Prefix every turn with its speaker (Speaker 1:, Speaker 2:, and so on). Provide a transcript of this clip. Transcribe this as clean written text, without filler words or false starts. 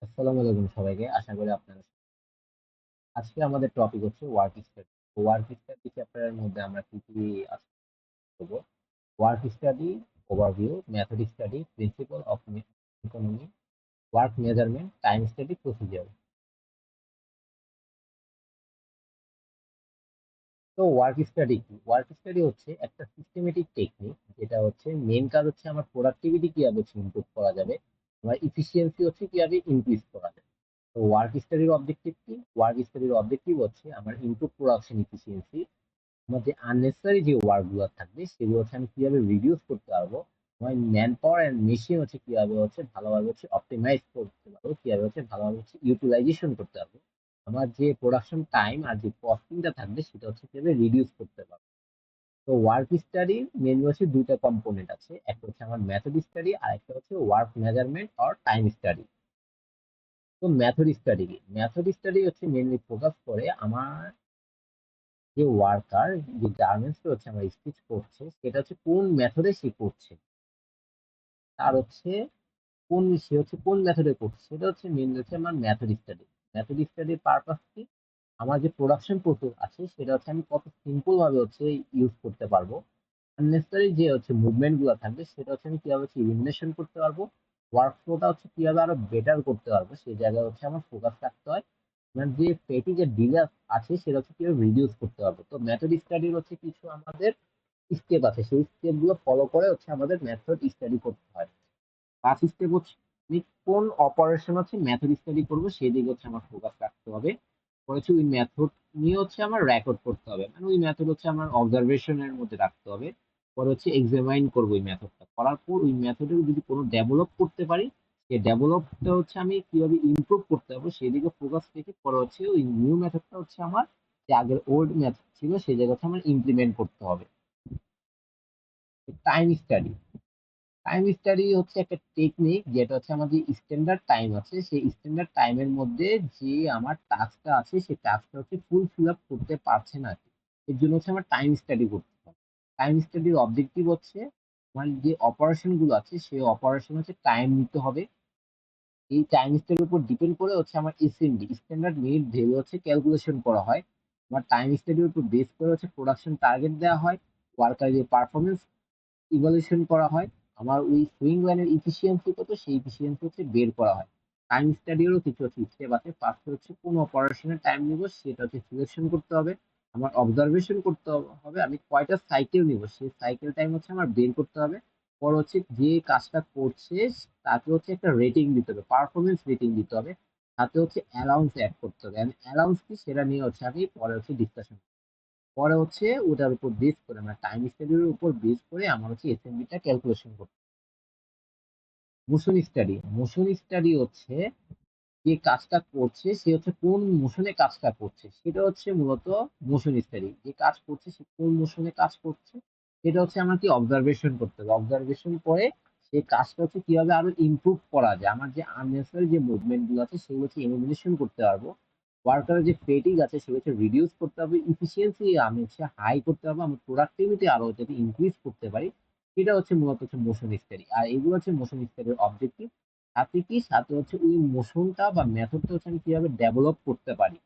Speaker 1: আসসালামু আলাইকুম সবাইকে। আশা করি আপনারা আজকে আমাদের টপিক হচ্ছে ওয়ার্ক স্টাডি। ওয়ার্ক স্টাডি চ্যাপ্টারের মধ্যে আমরা কি কি আজকে করব? Work study overview, method study, principal of economy, work measurement, time study, procedure. তো ওয়ার্ক স্টাডি কি? ওয়ার্ক স্টাডি হচ্ছে একটা সিস্টেমেটিক টেকনিক, যেটা হচ্ছে মেন কাজ হচ্ছে আমার প্রোডাক্টিভিটি কিভাবে ইমপ্রুভ করা যাবে, আমার ইফিসিয়েন্সি হচ্ছে কিভাবে ইনক্রিজ করা যাবে। তো ওয়ার্ক স্টাডির অবজেক্টিভ কি? ওয়ার্ক স্টাডির অবজেক্টিভ হচ্ছে আমার ইমপ্রুভ প্রোডাকশন ইফিসিয়েন্সি, আমার যে আননেসেসারি যে ওয়ার্ক গুলো থাকবে সেগুলো হচ্ছে আমি কিভাবে রিডিউস করতে পারবো, আমার ম্যান পাওয়ার এন্ড মেশিন হচ্ছে কিভাবে হচ্ছে ভালোভাবে হচ্ছে অপটিমাইজ করতে পারবো, কিভাবে হচ্ছে ভালোভাবে হচ্ছে ইউটিলাইজেশন করতে পারবো, আমার যে প্রোডাকশন টাইম আর যে কস্টিংটা থাকবে সেটা হচ্ছে কিভাবে রিডিউস করতে পারবো। তো ওয়ার্ক স্টাডি মেনলি হচ্ছে দুইটা কম্পোনেন্ট আছে, একটা হচ্ছে আমার মেথড স্টাডি আর একটা হচ্ছে ওয়ার্ক মেজারমেন্ট আর টাইম স্টাডি। তো মেথড স্টাডি কি? মেথড স্টাডি হচ্ছে মেনলি ফোকাস করে আমার যে ওয়ার্কার, যে গার্মেন্টস হচ্ছে আমার স্টিচ করছে, সেটা হচ্ছে কোন মেথডে সে করছে, তার হচ্ছে সে হচ্ছে কোন মেথডে করছে, সেটা হচ্ছে মেন হচ্ছে আমার মেথড স্টাডি। মেথড স্টাডির পারপাস কি? আমার যে প্রোডাকশন প্রসেস আছে সেটা হচ্ছে আমি কত সিম্পল ভাবে হচ্ছে ইউজ করতে পারবো, আননেসেসারি যে হচ্ছে মুভমেন্ট গুলো থাকবে সেটা হচ্ছে আমি কিভাবে হচ্ছে ইলিমিনেশন করতে পারবো, ওয়ার্ক ফ্লোটা হচ্ছে কিভাবে আরো বেটার করতে পারবো, সেই জায়গায় হচ্ছে আমার ফোকাস রাখতে হয়। মানে যে পেটি যে ডিলে আছে সেটা হচ্ছে কিভাবে রিডিউস করতে পারবো। তো মেথড স্টাডির হচ্ছে কিছু আমাদের স্টেপ আছে, সেই স্টেপ গুলো ফলো করে হচ্ছে আমাদের মেথড স্টাডি করতে হয়। ফার্স্ট স্টেপ হচ্ছে আমি কোন অপারেশন হচ্ছে মেথড স্টাডি করবো সেদিকে হচ্ছে আমার ফোকাস রাখতে হবে। পরে হচ্ছে ওই মেথড নিয়ে হচ্ছে আমার রেকর্ড করতে হবে, মানে ওই মেথড হচ্ছে আমার অবজারভেশনের মধ্যে রাখতে হবে। পরে হচ্ছে এক্সামাইন করবো ওই মেথডটা, করার পর ওই মেথডে যদি কোনো ডেভেলপ করতে পারি, সেই ডেভেলপটা হচ্ছে আমি কিভাবে ইমপ্রুভ করতে পারবো সেদিকে ফোকাস রেখে পরে হচ্ছে ওই নিউ মেথডটা হচ্ছে আমার যে আগের ওল্ড মেথড ছিল সেই জায়গাতে আমার ইমপ্লিমেন্ট করতে হবে। টাইম স্টাডি, টাইম স্টাডি হচ্ছে একটা টেকনিক, যেটা হচ্ছে আমাদের স্ট্যান্ডার্ড টাইম আছে, সেই স্ট্যান্ডার্ড টাইমের মধ্যে যে আমার টাস্কটা আছে সেই টাস্কটা হচ্ছে ফুল ফিল আপ করতে পারছে না, এর জন্য হচ্ছে আমার টাইম স্টাডি করতে হবে। টাইম স্টাডির অবজেক্টিভ হচ্ছে আমার যে অপারেশন গুলো আছে সেই অপারেশন হচ্ছে টাইম নিতে হবে। এই টাইম স্টাডির উপর ডিপেন্ড করে হচ্ছে আমার এসএমডি, স্ট্যান্ডার্ড মিনিট ভ্যালু হচ্ছে ক্যালকুলেশন করা হয়। আমার টাইম স্টাডির উপর বেস করে হচ্ছে প্রোডাকশন টার্গেট দেওয়া হয়, ওয়ার্কারের পারফরমেন্স ইভালুয়েশন করা হয়, আমার ওই সুইং লাইনের ইফিসিয়েন্সি কত সেই ইফিসিয়েন্সি হচ্ছে বের করা হয়। টাইম স্টাডিরও কিছু হচ্ছে স্টেপ আছে। ফার্স্ট হচ্ছে কোন অপারেশনের টাইম নিব সেটা হচ্ছে সিলেকশন করতে হবে, আমার অবজারভেশন করতে হবে আমি কয়টা সাইকেল নিব সেই সাইকেল টাইম হচ্ছে আমার বের করতে হবে। পর হচ্ছে যে কাজটা করছে তাকে হচ্ছে একটা রেটিং দিতে হবে, পারফরমেন্স রেটিং দিতে হবে, সাথে হচ্ছে অ্যালাউন্স অ্যাড করতে হবে। অ্যালাউন্স কি সেটা নিয়ে হচ্ছে আমি পরে হচ্ছে ডিসকাশন, পরে হচ্ছে ওটার উপর বেস করে মানে টাইম স্কেডিউলের উপর বেস করে আমার হচ্ছে এসএমবিটা ক্যালকুলেশন করতে। মোশন স্টাডি, মোশন স্টাডি হচ্ছে যে কাজটা করছে সে হচ্ছে কোন মোশনে কাজটা করছে সেটা হচ্ছে মূলত মোশন স্টাডি। যে কাজ করছে সে কোন মোশনে কাজ করছে সেটা হচ্ছে আমাকে অবজারভেশন করতে হবে, অবজারভেশন করে সেই কাজটা হচ্ছে কিভাবে আরো ইমপ্রুভ করা যায়, আমার যে আননেসেসারি যে মুভমেন্ট গুলো আছে সেগুলো হচ্ছে এলিমিনেশন করতে পারবো, ওয়ার্কারের যে ফেটিক আছে সেগুলো হচ্ছে রিডিউস করতে হবে, ইফিসিয়েন্সি আমি হচ্ছে হাই করতে পারবো, আমি প্রোডাক্টিভিটি আরো যাতে ইনক্রিজ করতে পারি। এটা হচ্ছে মূলত হচ্ছে মোশন স্টাডি, আর এগুলো হচ্ছে মোশন স্টাডির অবজেক্টিভ। সাথে কি সাথে হচ্ছে ওই মোশনটা বা মেথডটা হচ্ছে আমি কিভাবে ডেভেলপ করতে পারি,